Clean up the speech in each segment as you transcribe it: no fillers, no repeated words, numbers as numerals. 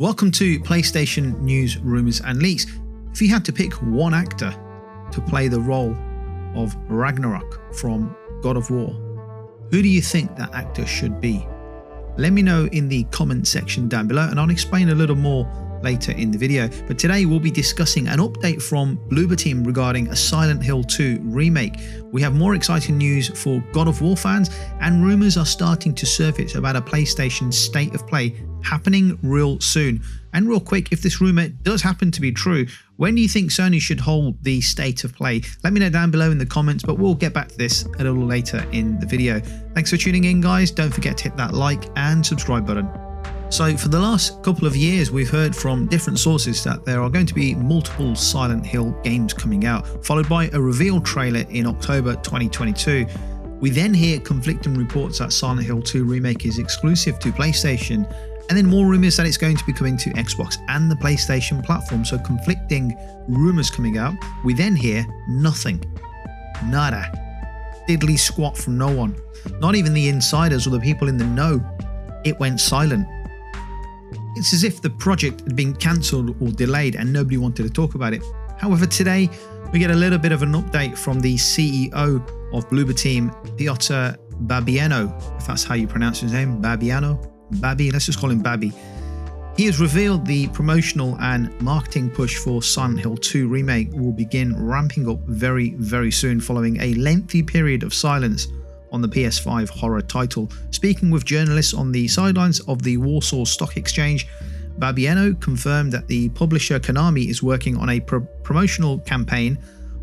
Welcome to PlayStation News, Rumours and Leaks. If you had to pick one actor to play the role of Ragnarok from God of War, who do you think that actor should be? Let me know in the comment section down below and I'll explain a little more later in the video. But today we'll be discussing an update from Bloober Team regarding a Silent Hill 2 remake. We have more exciting news for God of War fans, and rumours are starting to surface about a PlayStation State of Play happening real soon. And real quick, if this rumour does happen to be true, when do you think Sony should hold the State of Play? Let me know down below in the comments, but we'll get back to this a little later in the video. Thanks for tuning in, guys. Don't forget to hit that like and subscribe button. So for the last couple of years, we've heard from different sources that there are going to be multiple Silent Hill games coming out, followed by a reveal trailer in October 2022. We then hear conflicting reports that Silent Hill 2 Remake is exclusive to PlayStation, and then more rumours that it's going to be coming to Xbox and the PlayStation platform. So conflicting rumours coming out. We then hear nothing. Nada. Diddly squat from no one. Not even the insiders or the people in the know. It went silent. It's as if the project had been cancelled or delayed and nobody wanted to talk about it. However, today we get a little bit of an update from the CEO of Bloober Team, Piotr Babieno, if that's how you pronounce his name. Babby, let's just call him Babby. He has revealed the promotional and marketing push for Silent Hill 2 Remake will begin ramping up very, very soon, following a lengthy period of silence on the PS5 horror title. Speaking with journalists on the sidelines of the Warsaw Stock Exchange, Babieno confirmed that the publisher Konami is working on a promotional campaign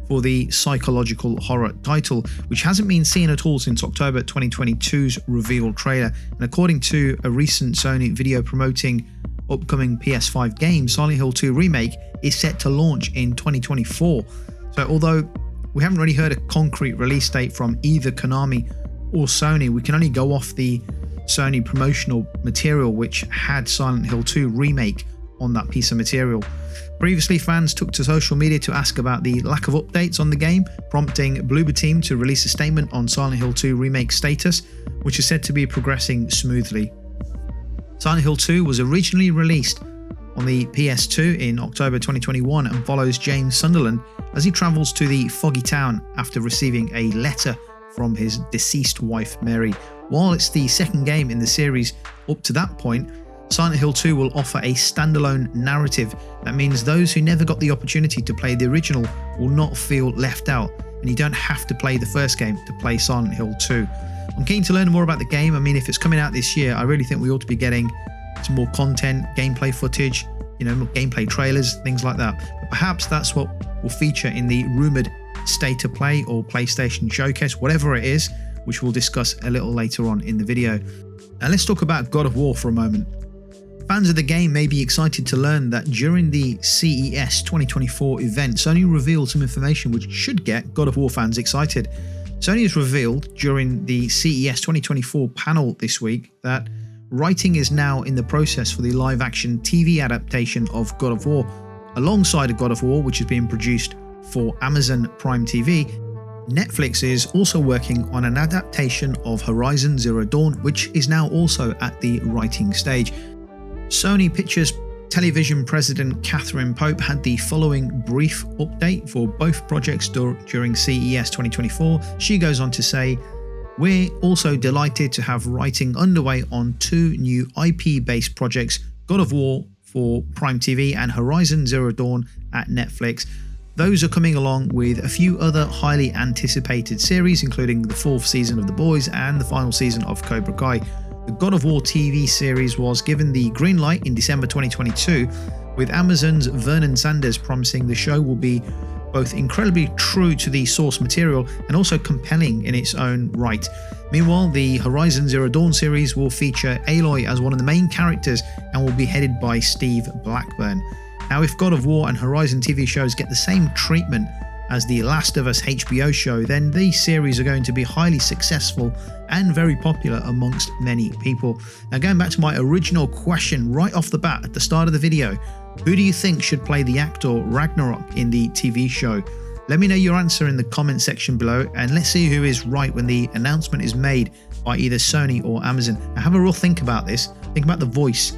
for the psychological horror title, which hasn't been seen at all since October 2022's reveal trailer. And according to a recent Sony video promoting upcoming PS5 game, Silent Hill 2 Remake is set to launch in 2024. So although we haven't really heard a concrete release date from either Konami or Sony, we can only go off the Sony promotional material, which had Silent Hill 2 Remake on that piece of material. Previously, fans took to social media to ask about the lack of updates on the game, prompting Bloober Team to release a statement on Silent Hill 2 Remake status, which is said to be progressing smoothly. Silent Hill 2 was originally released on the PS2 in October 2021 and follows James Sunderland as he travels to the foggy town after receiving a letter from his deceased wife Mary. While it's the second game in the series up to that point, Silent Hill 2 will offer a standalone narrative. That means those who never got the opportunity to play the original will not feel left out, and you don't have to play the first game to play Silent Hill 2. I'm keen to learn more about the game. I mean, if it's coming out this year, I really think we ought to be getting some more content, gameplay footage, gameplay trailers, things like that. But perhaps that's what will feature in the rumoured State of Play or PlayStation Showcase, whatever it is, which we'll discuss a little later on in the video. Now let's talk about God of War for a moment. Fans of the game may be excited to learn that during the CES 2024 event, Sony revealed some information which should get God of War fans excited. Sony has revealed during the CES 2024 panel this week that writing is now in the process for the live-action TV adaptation of God of War. Alongside God of War, which is being produced for Amazon Prime TV, Netflix is also working on an adaptation of Horizon Zero Dawn, which is now also at the writing stage. Sony Pictures Television President Catherine Pope had the following brief update for both projects during CES 2024. She goes on to say, "We're also delighted to have writing underway on two new IP-based projects, God of War for Prime TV and Horizon Zero Dawn at Netflix. Those are coming along with a few other highly anticipated series, including the 4th season of The Boys and the final season of Cobra Kai." The God of War TV series was given the green light in December 2022, with Amazon's Vernon Sanders promising the show will be both incredibly true to the source material and also compelling in its own right. Meanwhile, the Horizon Zero Dawn series will feature Aloy as one of the main characters and will be headed by Steve Blackburn. Now, if God of War and Horizon TV shows get the same treatment as the Last of Us HBO show, then these series are going to be highly successful and very popular amongst many people. Now, going back to my original question right off the bat at the start of the video, who do you think should play the actor Ragnarok in the TV show? Let me know your answer in the comment section below, and let's see who is right when the announcement is made by either Sony or Amazon. Now, have a real think about this. Think about the voice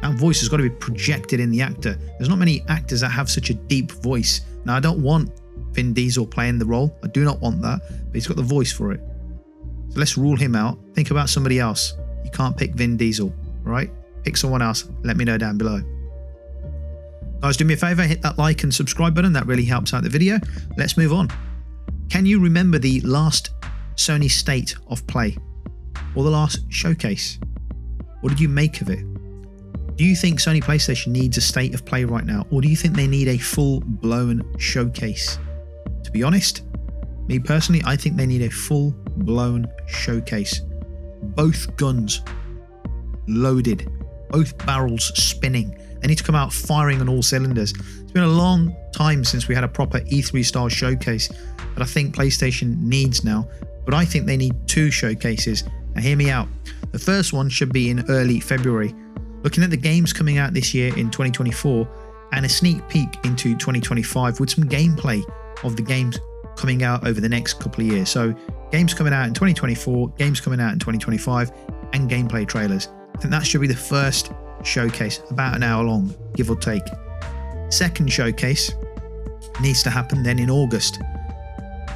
That voice has got to be projected in the actor. There's not many actors that have such a deep voice. Now, I don't want Vin Diesel playing the role. I do not want that, but he's got the voice for it. So let's rule him out. Think about somebody else. You can't pick Vin Diesel, right? Pick someone else. Let me know down below. Guys, do me a favor, hit that like and subscribe button. That really helps out the video. Let's move on. Can you remember the last Sony State of Play or the last showcase? What did you make of it? Do you think Sony PlayStation needs a State of Play right now, or do you think they need a full-blown showcase? To be honest, me personally, I think they need a full-blown showcase. Both guns loaded, both barrels spinning. They need to come out firing on all cylinders. It's been a long time since we had a proper E3 style showcase that I think PlayStation needs now, but I think they need two showcases. Now hear me out. The first one should be in early February. Looking at the games coming out this year in 2024 and a sneak peek into 2025 with some gameplay of the games coming out over the next couple of years. So games coming out in 2024, games coming out in 2025, and gameplay trailers. I think that should be the first showcase, about an hour long, give or take. Second showcase needs to happen then in August,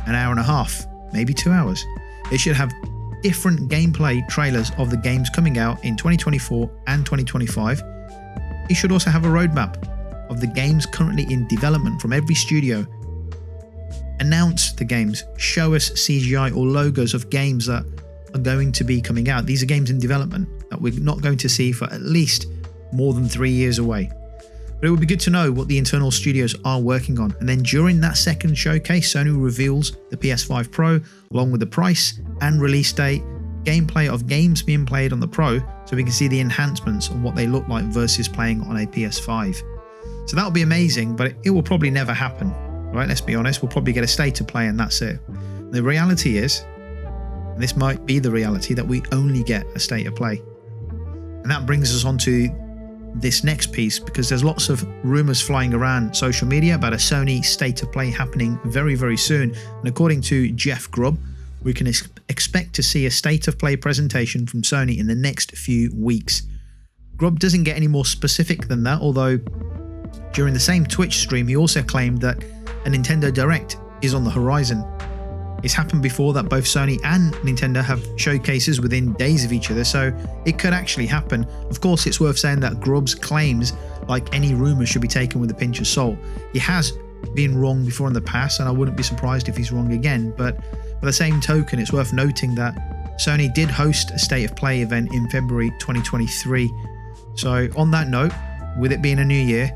an hour and a half, maybe 2 hours. It should have different gameplay trailers of the games coming out in 2024 and 2025. It should also have a roadmap of the games currently in development from every studio. Announce the games, show us CGI or logos of games that are going to be coming out. These are games in development that we're not going to see for at least more than 3 years away. But it would be good to know what the internal studios are working on. And then during that second showcase, Sony reveals the PS5 Pro along with the price and release date, gameplay of games being played on the Pro, so we can see the enhancements on what they look like versus playing on a PS5. So that will be amazing, but it will probably never happen, right? Let's be honest, we'll probably get a State of Play and that's it. The reality is, and this might be the reality, that we only get a State of Play. And that brings us on to this next piece, because there's lots of rumors flying around social media about a Sony State of Play happening very, very soon. And according to Jeff Grubb, we can expect to see a State of Play presentation from Sony in the next few weeks. Grubb doesn't get any more specific than that, although during the same Twitch stream, he also claimed that a Nintendo Direct is on the horizon. It's happened before that both Sony and Nintendo have showcases within days of each other, so it could actually happen. Of course, it's worth saying that Grubb's claims, like any rumor, should be taken with a pinch of salt. He has been wrong before in the past, and I wouldn't be surprised if he's wrong again, but by the same token, it's worth noting that Sony did host a State of Play event in February 2023. So on that note, with it being a new year,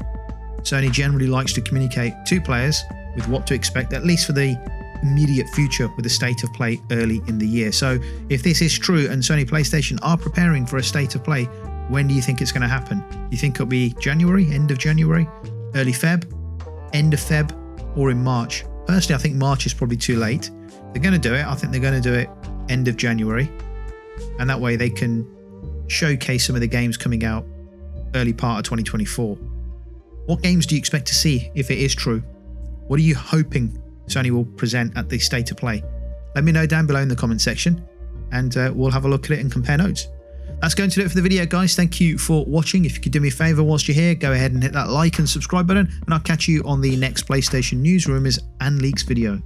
Sony generally likes to communicate to players with what to expect, at least for the immediate future, with a State of Play early in the year. So if this is true and Sony PlayStation are preparing for a State of Play, when do you think it's going to happen? Do you think it'll be January, end of January, early Feb, end of Feb, or in March? Personally, I think March is probably too late. They're going to do it. I think they're going to do it end of January, and that way they can showcase some of the games coming out early part of 2024. What games do you expect to see if it is true? What are you hoping Sony will present at the State of Play? Let me know down below in the comment section, and we'll have a look at it and compare notes. That's going to do it for the video, guys. Thank you for watching. If you could do me a favor whilst you're here, go ahead and hit that like and subscribe button, and I'll catch you on the next PlayStation news, rumors, and leaks video.